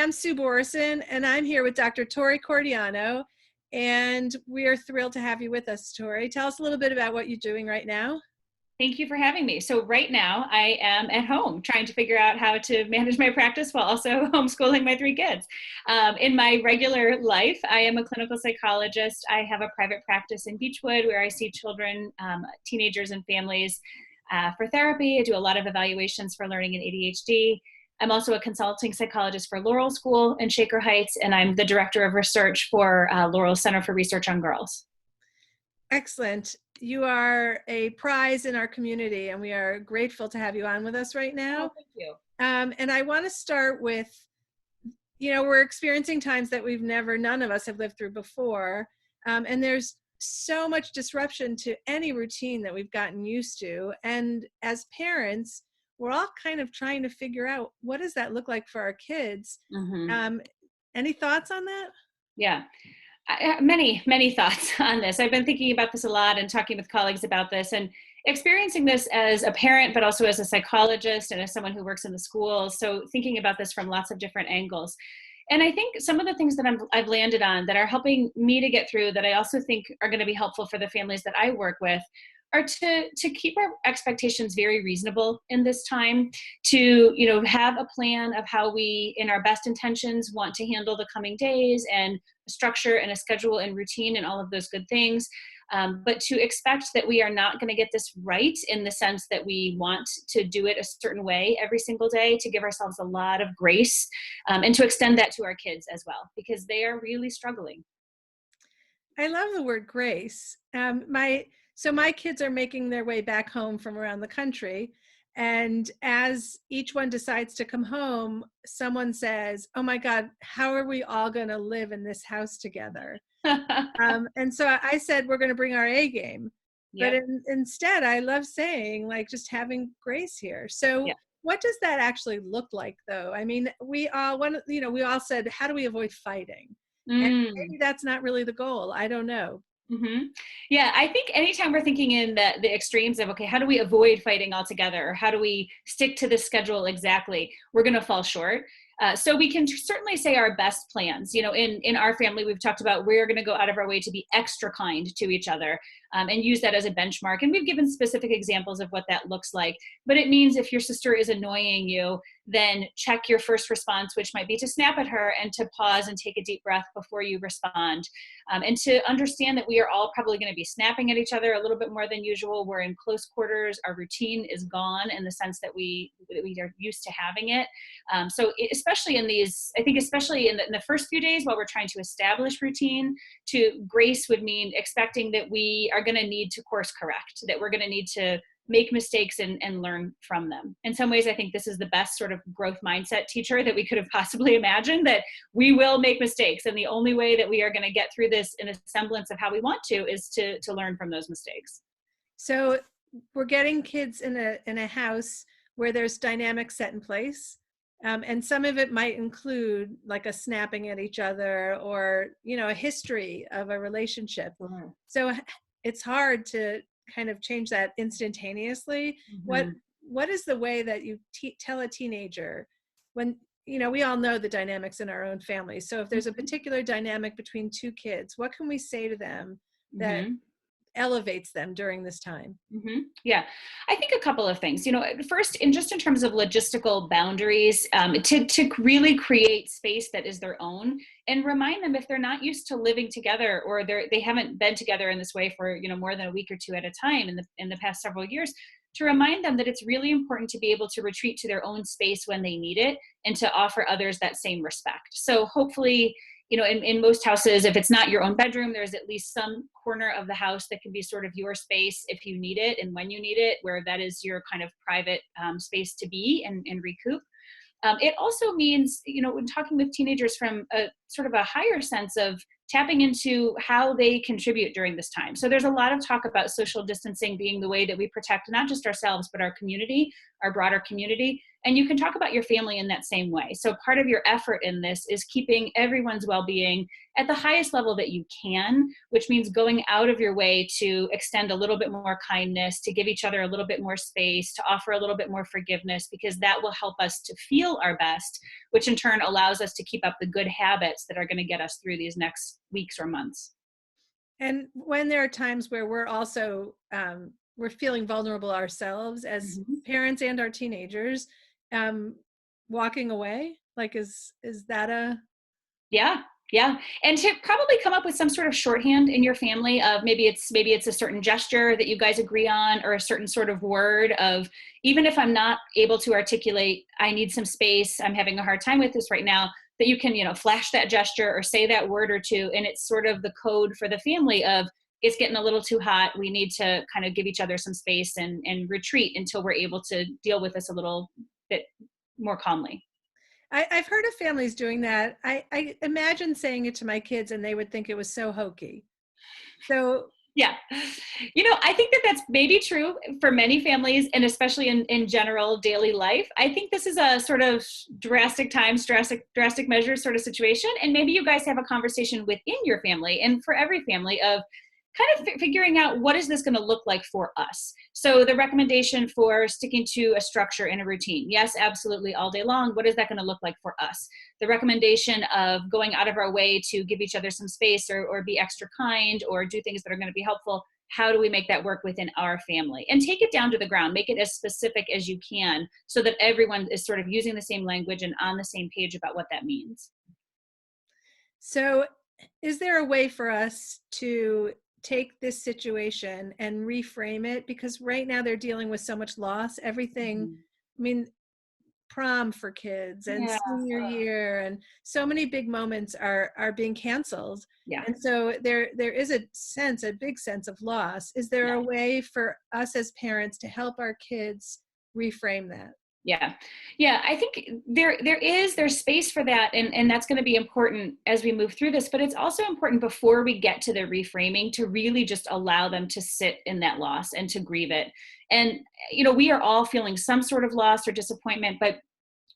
Hi, I'm Sue Borison, and I'm here with Dr. Tori Cordiano, and we are thrilled to have you with us, Tori. Tell us a little bit about what you're doing right now. Thank you for having me. So right now I am at home trying to figure out how to manage my practice while also homeschooling my three kids. In my regular life, I am a clinical psychologist. I have a private practice in Beechwood where I see children, teenagers, and families for therapy. I do a lot of evaluations for learning and ADHD. I'm also a consulting psychologist for Laurel School in Shaker Heights, and I'm the director of research for Laurel Center for Research on Girls. Excellent. You are a prize in our community, and we are grateful to have you on with us right now. Oh, thank you. And I want to start with, we're experiencing times that none of us have lived through before. And there's so much disruption to any routine that we've gotten used to. And as parents, we're all kind of trying to figure out, what does that look like for our kids? Mm-hmm. Any thoughts on that? Yeah. Many thoughts on this. I've been thinking about this a lot and talking with colleagues about this and experiencing this as a parent, but also as a psychologist and as someone who works in the schools. So thinking about this from lots of different angles. And I think some of the things that I've landed on that are helping me to get through, that I also think are going to be helpful for the families that I work with, are to keep our expectations very reasonable in this time, to have a plan of how we, in our best intentions, want to handle the coming days, and a structure and a schedule and routine and all of those good things. But to expect that we are not going to get this right in the sense that we want to do it a certain way every single day, to give ourselves a lot of grace, and to extend that to our kids as well, because they are really struggling. I love the word grace. So my kids are making their way back home from around the country. And as each one decides to come home, someone says, "Oh my God, how are we all going to live in this house together?" And so I said, we're going to bring our A game. Yep. But instead, I love saying, like, just having grace here. So Yep. what does that actually look like, though? I mean, we all said, how do we avoid fighting? And maybe that's not really the goal. I don't know. Mm-hmm. Yeah, I think anytime we're thinking in the extremes of, okay, how do we avoid fighting altogether? Or how do we stick to the schedule exactly? We're going to fall short. So we can certainly say our best plans. In our family, we've talked about we're going to go out of our way to be extra kind to each other, and use that as a benchmark. And we've given specific examples of what that looks like. But it means if your sister is annoying you, then check your first response, which might be to snap at her and to pause and take a deep breath before you respond. And to understand that we are all probably going to be snapping at each other a little bit more than usual. We're in close quarters. Our routine is gone in the sense that we are used to having it. Especially in the first few days while we're trying to establish routine, to grace would mean expecting that we are going to need to course correct, that we're going to need to make mistakes and learn from them. In some ways, I think this is the best sort of growth mindset teacher that we could have possibly imagined, that we will make mistakes. And the only way that we are going to get through this in a semblance of how we want to is to learn from those mistakes. So we're getting kids in a house where there's dynamics set in place. And some of it might include like a snapping at each other, or, a history of a relationship. Mm-hmm. So it's hard to kind of change that instantaneously. Mm-hmm. What is the way that you tell a teenager when, we all know the dynamics in our own families. So if there's a particular dynamic between two kids, what can we say to them that elevates them during this time? Mm-hmm. Yeah, I think a couple of things. First, in terms of logistical boundaries, to really create space that is their own, and remind them, if they're not used to living together, or they haven't been together in this way for more than a week or two at a time in the past several years, to remind them that it's really important to be able to retreat to their own space when they need it, and to offer others that same respect. So hopefully, in most houses, if it's not your own bedroom, there's at least some corner of the house that can be sort of your space if you need it and when you need it, where that is your kind of private space to be and recoup. It also means, when talking with teenagers from a sort of a higher sense of tapping into how they contribute during this time. So there's a lot of talk about social distancing being the way that we protect not just ourselves, but our community, our broader community. And you can talk about your family in that same way. So part of your effort in this is keeping everyone's well-being at the highest level that you can, which means going out of your way to extend a little bit more kindness, to give each other a little bit more space, to offer a little bit more forgiveness, because that will help us to feel our best, which in turn allows us to keep up the good habits that are going to get us through these next weeks or months. And when there are times where we're also we're feeling vulnerable ourselves as Mhm. parents and our teenagers, um, walking away, like is that a Yeah, yeah. And to probably come up with some sort of shorthand in your family of maybe it's a certain gesture that you guys agree on, or a certain sort of word of, even if I'm not able to articulate, I need some space, I'm having a hard time with this right now, that you can, flash that gesture or say that word or two, and it's sort of the code for the family of, it's getting a little too hot, we need to kind of give each other some space and retreat until we're able to deal with this a little bit more calmly. I've heard of families doing that. I imagine saying it to my kids and they would think it was so hokey. So Yeah. I think that that's maybe true for many families, and especially in general daily life. I think this is a sort of drastic times, drastic measures sort of situation. And maybe you guys have a conversation within your family and for every family of kind of figuring out, what is this going to look like for us? So the recommendation for sticking to a structure and a routine. Yes, absolutely, all day long. What is that going to look like for us? The recommendation of going out of our way to give each other some space, or be extra kind, or do things that are going to be helpful. How do we make that work within our family? And take it down to the ground, make it as specific as you can, so that everyone is sort of using the same language and on the same page about what that means. so is there a way for us to take this situation and reframe it? Because right now they're dealing with so much loss, everything, Mhm. I mean, prom for kids and Yeah. senior year and so many big moments are being canceled, Yeah. and so there is a big sense of loss. Is there Yeah. a way for us as parents to help our kids reframe that? Yeah. Yeah. I think there's space for that. And that's going to be important as we move through this, but it's also important before we get to the reframing to really just allow them to sit in that loss and to grieve it. And, we are all feeling some sort of loss or disappointment, but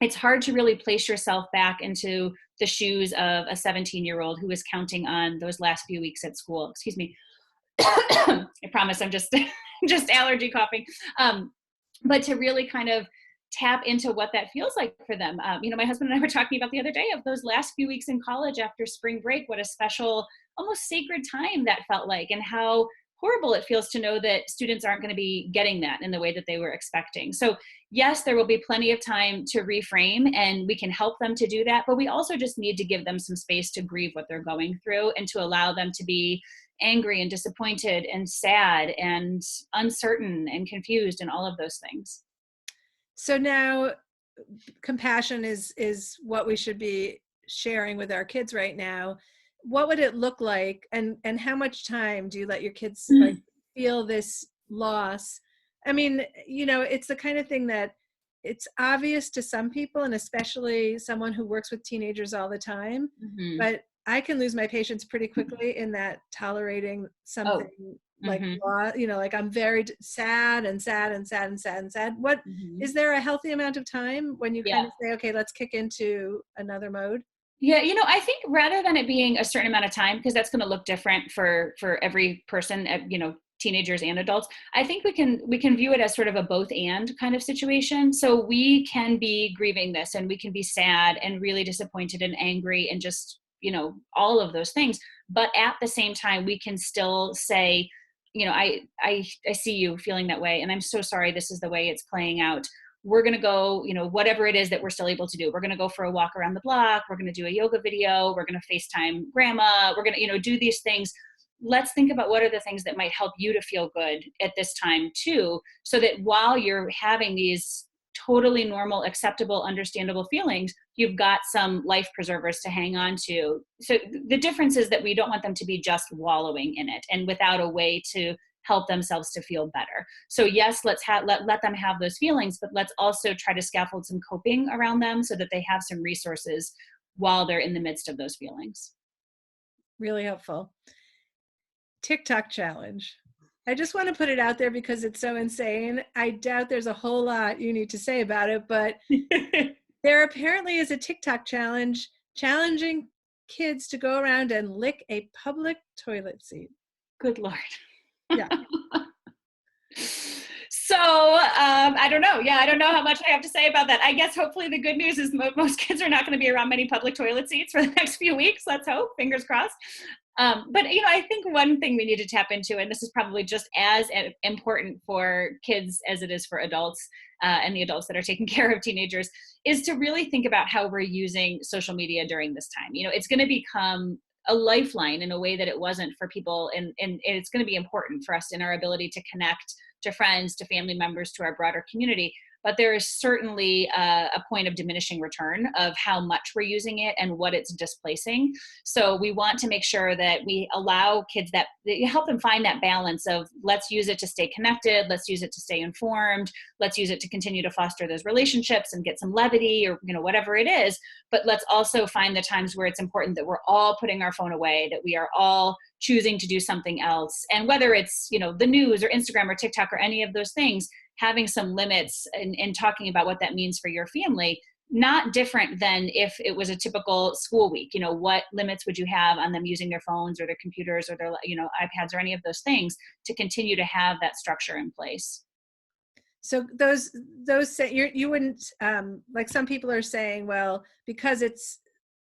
it's hard to really place yourself back into the shoes of a 17-year-old who is counting on those last few weeks at school. Excuse me. I promise I'm just, just allergy coughing. Um, but to really kind of tap into what that feels like for them. My husband and I were talking about the other day of those last few weeks in college after spring break, what a special, almost sacred time that felt like, and how horrible it feels to know that students aren't going to be getting that in the way that they were expecting. So yes, there will be plenty of time to reframe, and we can help them to do that, but we also just need to give them some space to grieve what they're going through, and to allow them to be angry and disappointed and sad and uncertain and confused and all of those things. So now compassion is what we should be sharing with our kids right now. What would it look like, and how much time do you let your kids like feel this loss? I mean, it's the kind of thing that it's obvious to some people, and especially someone who works with teenagers all the time, Mm-hmm. but I can lose my patience pretty quickly in that tolerating Oh. something like Mm-hmm. like I'm very sad and sad and sad and sad and sad. What Mm-hmm. is there a healthy amount of time when you kind Yeah. of say, okay, let's kick into another mode? Yeah, I think rather than it being a certain amount of time, because that's going to look different for every person, teenagers and adults, I think we can view it as sort of a both and kind of situation. So we can be grieving this, and we can be sad and really disappointed and angry and just, all of those things. But at the same time, we can still say, I see you feeling that way, and I'm so sorry this is the way it's playing out. We're going to go, whatever it is that we're still able to do. We're going to go for a walk around the block. We're going to do a yoga video. We're going to FaceTime grandma. We're going to, do these things. Let's think about what are the things that might help you to feel good at this time too, so that while you're having these totally normal, acceptable, understandable feelings, you've got some life preservers to hang on to. So the difference is that we don't want them to be just wallowing in it and without a way to help themselves to feel better. So yes, let them have those feelings, but let's also try to scaffold some coping around them so that they have some resources while they're in the midst of those feelings. Really helpful. TikTok challenge. I just want to put it out there because it's so insane. I doubt there's a whole lot you need to say about it, but there apparently is a TikTok challenge challenging kids to go around and lick a public toilet seat. Good Lord. Yeah. So I don't know. Yeah, I don't know how much I have to say about that. I guess hopefully the good news is most kids are not going to be around many public toilet seats for the next few weeks. Let's hope. Fingers crossed. But I think one thing we need to tap into, and this is probably just as important for kids as it is for adults and the adults that are taking care of teenagers, is to really think about how we're using social media during this time. It's going to become a lifeline in a way that it wasn't for people, and it's going to be important for us in our ability to connect to friends, to family members, to our broader community. But there is certainly a point of diminishing return of how much we're using it and what it's displacing. So we want to make sure that we allow kids that help them find that balance of, let's use it to stay connected, let's use it to stay informed, let's use it to continue to foster those relationships and get some levity, or whatever it is. But let's also find the times where it's important that we're all putting our phone away, that we are all choosing to do something else. And whether it's the news or Instagram or TikTok or any of those things, having some limits and talking about what that means for your family, not different than if it was a typical school week. What limits would you have on them using their phones or their computers or their iPads or any of those things, to continue to have that structure in place. So those you wouldn't like, some people are saying, well, because it's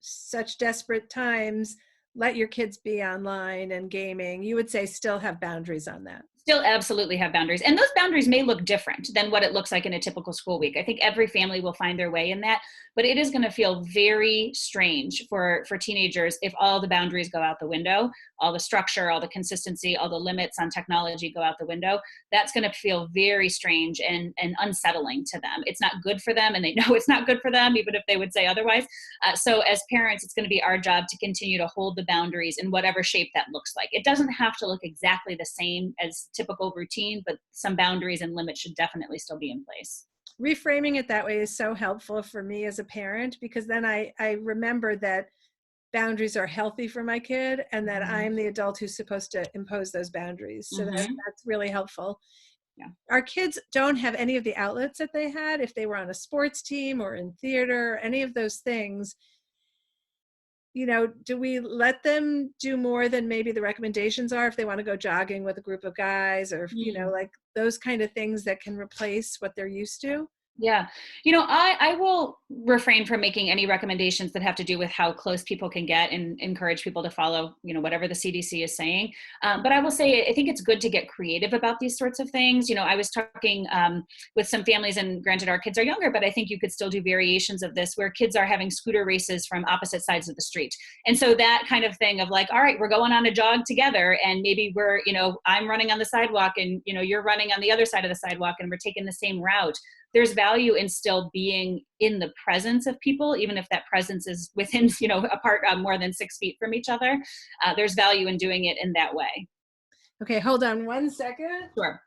such desperate times, let your kids be online and gaming. You would say still have boundaries on that. Still absolutely have boundaries. And those boundaries may look different than what it looks like in a typical school week. I think every family will find their way in that, but it is going to feel very strange for teenagers if all the boundaries go out the window, all the structure, all the consistency, all the limits on technology go out the window. That's going to feel very strange and unsettling to them. It's not good for them, and they know it's not good for them, even if they would say otherwise. So as parents, it's going to be our job to continue to hold the boundaries in whatever shape that looks like. It doesn't have to look exactly the same as typical routine, but some boundaries and limits should definitely still be in place. Reframing it that way is so helpful for me as a parent, because then I remember that boundaries are healthy for my kid, and that I'm the adult who's supposed to impose those boundaries. So that's really helpful. Yeah. Our kids don't have any of the outlets that they had if they were on a sports team or in theater, any of those things. Do we let them do more than maybe the recommendations are if they want to go jogging with a group of guys, or, like those kind of things that can replace what they're used to? Yeah. I will refrain from making any recommendations that have to do with how close people can get, and encourage people to follow, whatever the CDC is saying. But I will say, I think it's good to get creative about these sorts of things. I was talking with some families, and granted our kids are younger, but I think you could still do variations of this where kids are having scooter races from opposite sides of the street. And so that kind of thing of like, all right, we're going on a jog together, and maybe we're, I'm running on the sidewalk and, you're running on the other side of the sidewalk, and we're taking the same route. There's value in still being in the presence of people, even if that presence is within, apart more than 6 feet from each other. There's value in doing it in that way. Okay, hold on 1 second. Sure.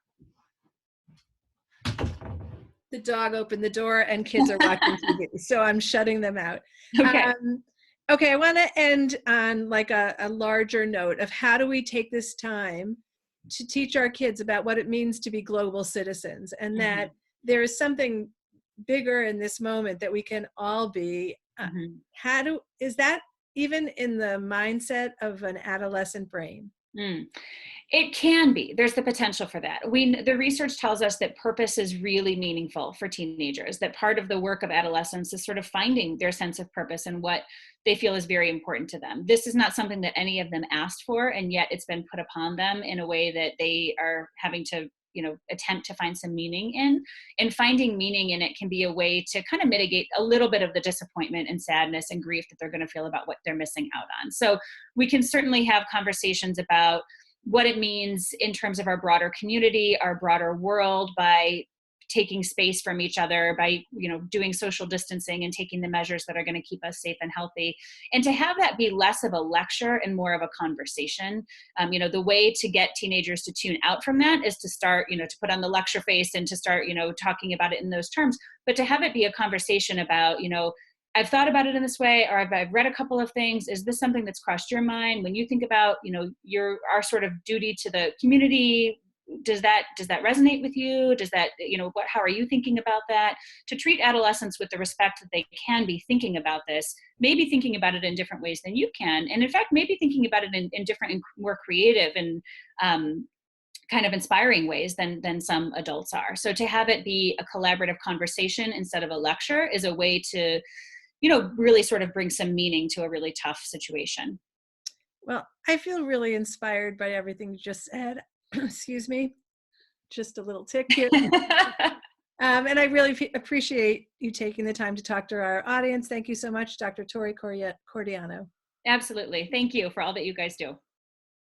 The dog opened the door and kids are watching TV, so I'm shutting them out. Okay. Okay, I want to end on like a larger note of how do we take this time to teach our kids about what it means to be global citizens, and that there is something bigger in this moment that we can all be. Is that even in the mindset of an adolescent brain? It can be. There's the potential for that. The research tells us that purpose is really meaningful for teenagers, that part of the work of adolescence is sort of finding their sense of purpose and what they feel is very important to them. This is not something that any of them asked for, and yet it's been put upon them in a way that they are having to attempt to find some meaning in. And finding meaning in it can be a way to kind of mitigate a little bit of the disappointment and sadness and grief that they're going to feel about what they're missing out on. So we can certainly have conversations about what it means in terms of our broader community, our broader world, by taking space from each other, by doing social distancing and taking the measures that are going to keep us safe and healthy, and to have that be less of a lecture and more of a conversation. The way to get teenagers to tune out from that is to start, to put on the lecture face and to start, talking about it in those terms, but to have it be a conversation about, I've thought about it in this way, or I've read a couple of things. Is this something that's crossed your mind when you think about, our sort of duty to the community, does that resonate with you? Does that, how are you thinking about that? To treat adolescents with the respect that they can be thinking about this, maybe thinking about it in different ways than you can. And in fact, maybe thinking about it in different and more creative and kind of inspiring ways than some adults are. So to have it be a collaborative conversation instead of a lecture is a way to, really sort of bring some meaning to a really tough situation. Well, I feel really inspired by everything you just said. Excuse me, just a little tick here. And I really appreciate you taking the time to talk to our audience. Thank you so much, Dr. Tori Cordiano. Absolutely. Thank you for all that you guys do.